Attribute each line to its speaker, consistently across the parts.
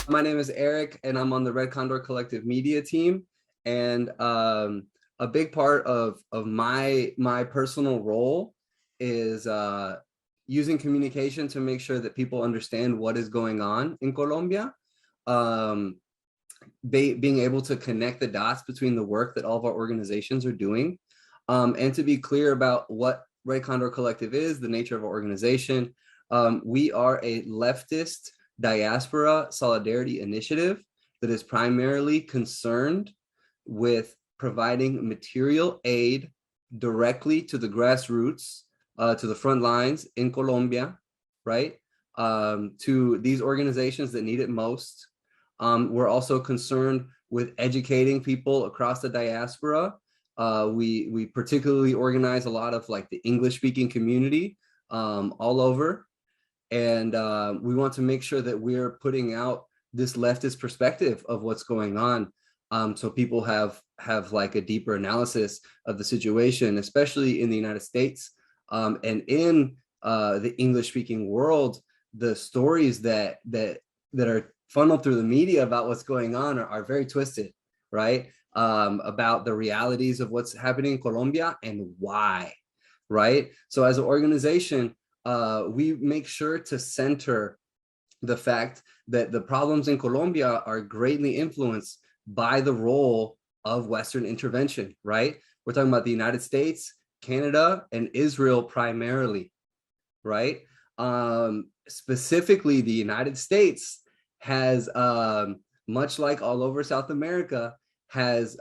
Speaker 1: My name is Eric, and I'm on the RedCondor Collective media team. And a big part of my personal role is using communication to make sure that people understand what is going on in Colombia. Um, Being able to connect the dots between the work that all of our organizations are doing, and to be clear about what RedCondor Collective is, the nature of our organization. We are a leftist diaspora solidarity initiative that is primarily concerned with providing material aid directly to the grassroots, to the front lines in Colombia, right? To these organizations that need it most. We're also concerned with educating people across the diaspora. We particularly organize a lot of like the English-speaking community all over. And we want to make sure that we're putting out this leftist perspective of what's going on, so people have like a deeper analysis of the situation, especially in the United States, and in the English-speaking world. The stories that are funneled through the media about what's going on are very twisted, right? About the realities of what's happening in Colombia and why, right? So as an organization, we make sure to center the fact that the problems in Colombia are greatly influenced by the role of Western intervention, right? We're talking about the United States, Canada, and Israel primarily, right? Specifically, the United States has, much like all over South America, has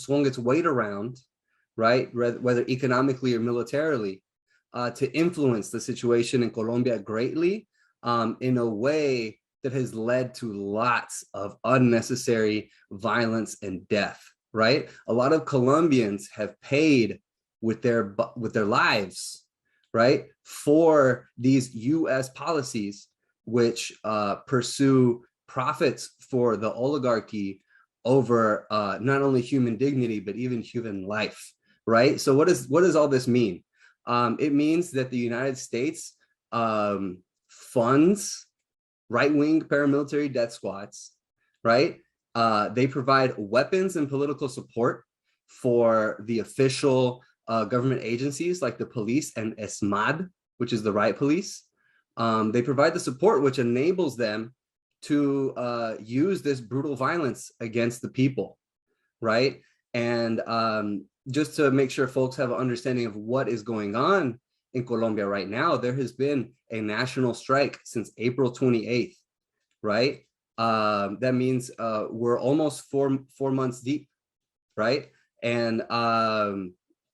Speaker 1: swung its weight around, right? Whether economically or militarily, to influence the situation in Colombia greatly, in a way that has led to lots of unnecessary violence and death, right? A lot of Colombians have paid with their lives, right, for these US policies, which pursue profits for the oligarchy over not only human dignity, but even human life, right? So what does all this mean? It means that the United States funds right-wing paramilitary death squads, right? They provide weapons and political support for the official government agencies like the police and ESMAD, which is the right police. They provide the support which enables them to use this brutal violence against the people, right? And just to make sure folks have an understanding of what is going on in Colombia right now, there has been a national strike since April 28th, right? That means we're almost four months deep, right? And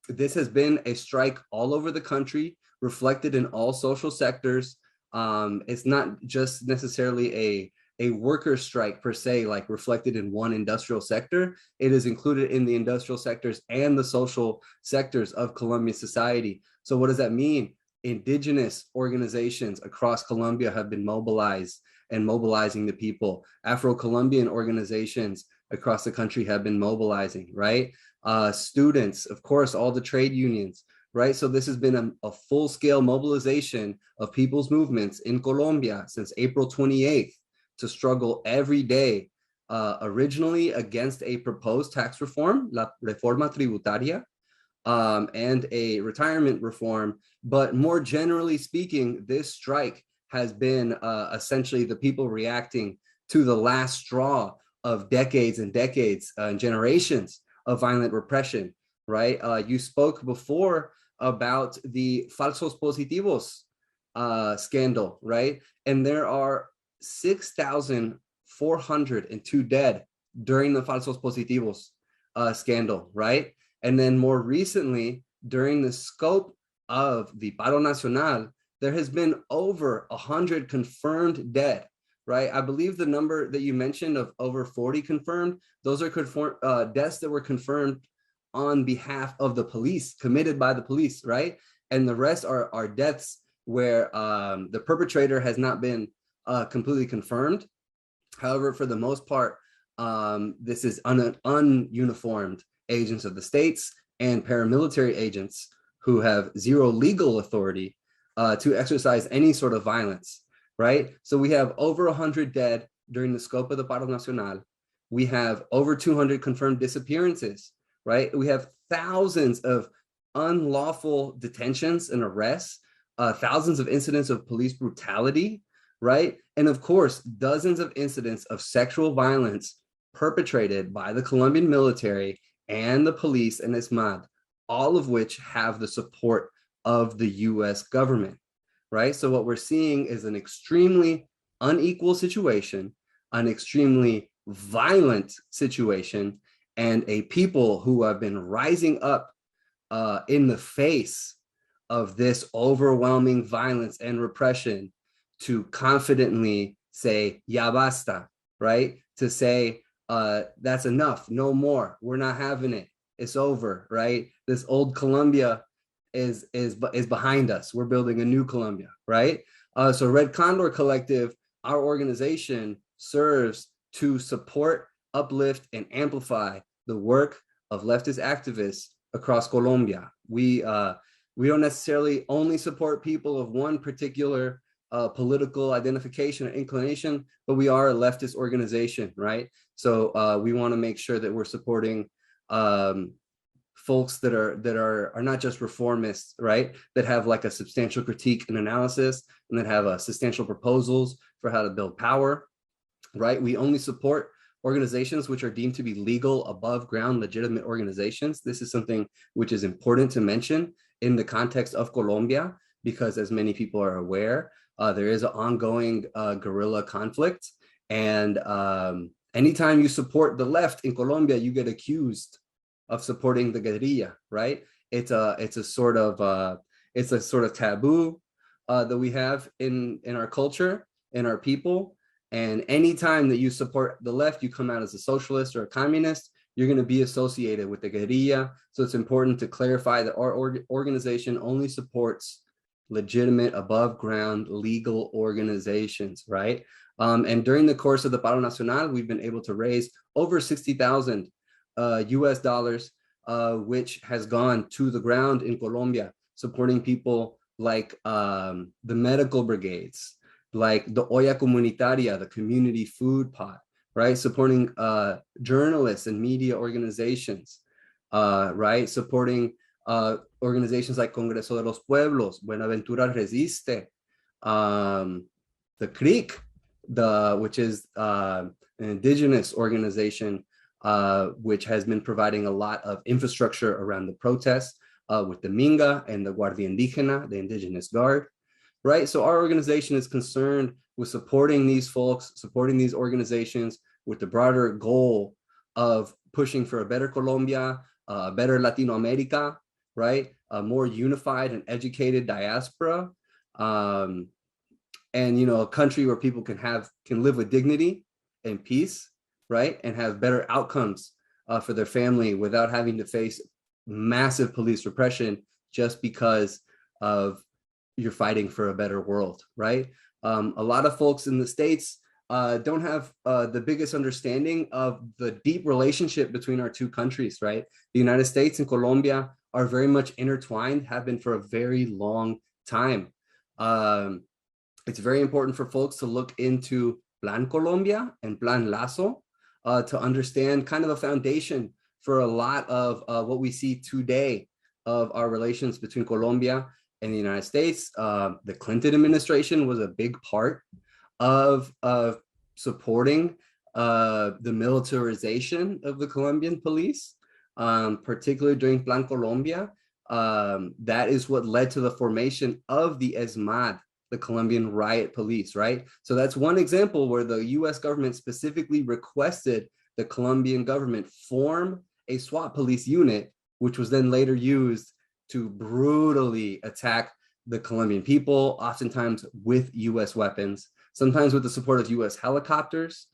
Speaker 1: this has been a strike all over the country, reflected in all social sectors. It's not just necessarily a worker strike per se, like reflected in one industrial sector. It is included in the industrial sectors and the social sectors of Colombian society. So what does that mean? Indigenous organizations across Colombia have been mobilized and mobilizing the people. Afro-Colombian organizations across the country have been mobilizing, right? Students, of course, all the trade unions, right? So this has been a full-scale mobilization of people's movements in Colombia since April 28th to struggle every day, originally against a proposed tax reform, la reforma tributaria, and a retirement reform. But more generally speaking, this strike has been essentially the people reacting to the last straw of decades and decades and generations of violent repression, right? You spoke before about the falsos positivos scandal, right? And there are 6,402 dead during the falsos positivos scandal, right? And then more recently, during the scope of the paro nacional, there has been over 100 confirmed dead, right? I believe the number that you mentioned of over 40 confirmed, those are deaths that were confirmed on behalf of the police, committed by the police, right? And the rest are deaths where the perpetrator has not been completely confirmed. However, for the most part, this is ununiformed agents of the states and paramilitary agents who have zero legal authority to exercise any sort of violence, right? So we have over 100 dead during the scope of the Paro Nacional. We have over 200 confirmed disappearances, right? We have thousands of unlawful detentions and arrests, thousands of incidents of police brutality, right? And of course, dozens of incidents of sexual violence perpetrated by the Colombian military and the police and ESMAD, all of which have the support of the US government, right? So what we're seeing is an extremely unequal situation, an extremely violent situation, and a people who have been rising up in the face of this overwhelming violence and repression to confidently say, ya basta, right? To say, that's enough, no more, we're not having it, it's over, right? This old Colombia is behind us. We're building a new Colombia, right? So RedCondor Collective, our organization, serves to support, uplift, and amplify the work of leftist activists across Colombia. We don't necessarily only support people of one particular political identification or inclination, but we are a leftist organization, right? So we want to make sure that we're supporting folks that are not just reformists, right? That have like a substantial critique and analysis, and that have substantial proposals for how to build power, right? We only support organizations which are deemed to be legal, above ground, legitimate organizations. This is something which is important to mention in the context of Colombia, because as many people are aware, there is an ongoing guerrilla conflict. And anytime you support the left in Colombia, you get accused of supporting the guerrilla, right? It's a sort of taboo that we have in our culture, in our people. And anytime that you support the left, you come out as a socialist or a communist, you're going to be associated with the guerrilla. So it's important to clarify that our organization only supports legitimate, above ground, legal organizations, right? And during the course of the Paro Nacional, we've been able to raise over 60,000 US dollars, which has gone to the ground in Colombia, supporting people like the medical brigades, like the olla comunitaria, the community food pot, right? Supporting journalists and media organizations, right? Supporting organizations like Congreso de los Pueblos, Buenaventura Resiste, the CRIC, which is an indigenous organization, which has been providing a lot of infrastructure around the protests with the Minga and the Guardia Indígena, the Indigenous Guard, right? So our organization is concerned with supporting these folks, supporting these organizations with the broader goal of pushing for a better Colombia, a better Latino America, right? A more unified and educated diaspora, and a country where people can live with dignity and peace, right? And have better outcomes for their family without having to face massive police repression just because of you're fighting for a better world, right? A lot of folks in the States don't have the biggest understanding of the deep relationship between our two countries, right? The United States and Colombia are very much intertwined, have been for a very long time. It's very important for folks to look into Plan Colombia and Plan Lazo to understand kind of a foundation for a lot of what we see today of our relations between Colombia and the United States. The Clinton administration was a big part of supporting the militarization of the Colombian police, particularly during Plan Colombia. That is what led to the formation of the ESMAD, the Colombian riot police, right? So that's one example where the US government specifically requested the Colombian government form a SWAT police unit, which was then later used to brutally attack the Colombian people, oftentimes with US weapons, sometimes with the support of US helicopters,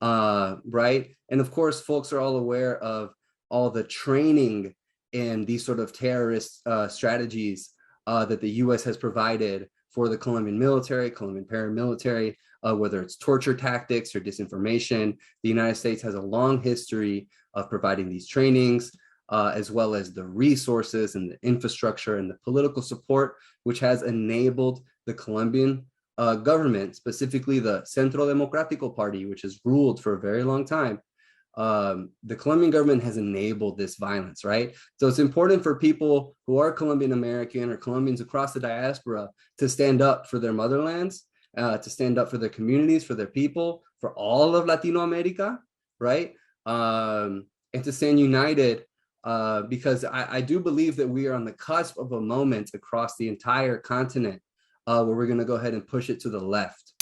Speaker 1: right? And of course, folks are all aware of all the training in these sort of terrorist strategies that the US has provided for the Colombian military, Colombian paramilitary, whether it's torture tactics or disinformation. The United States has a long history of providing these trainings, as well as the resources and the infrastructure and the political support, which has enabled the Colombian government, specifically the Centro Democrático Party, which has ruled for a very long time, the Colombian government has enabled this violence, right? So it's important for people who are Colombian American or Colombians across the diaspora to stand up for their motherlands, to stand up for their communities, for their people, for all of Latino America, right? And to stand united, because I do believe that we are on the cusp of a moment across the entire continent where we're going to go ahead and push it to the left.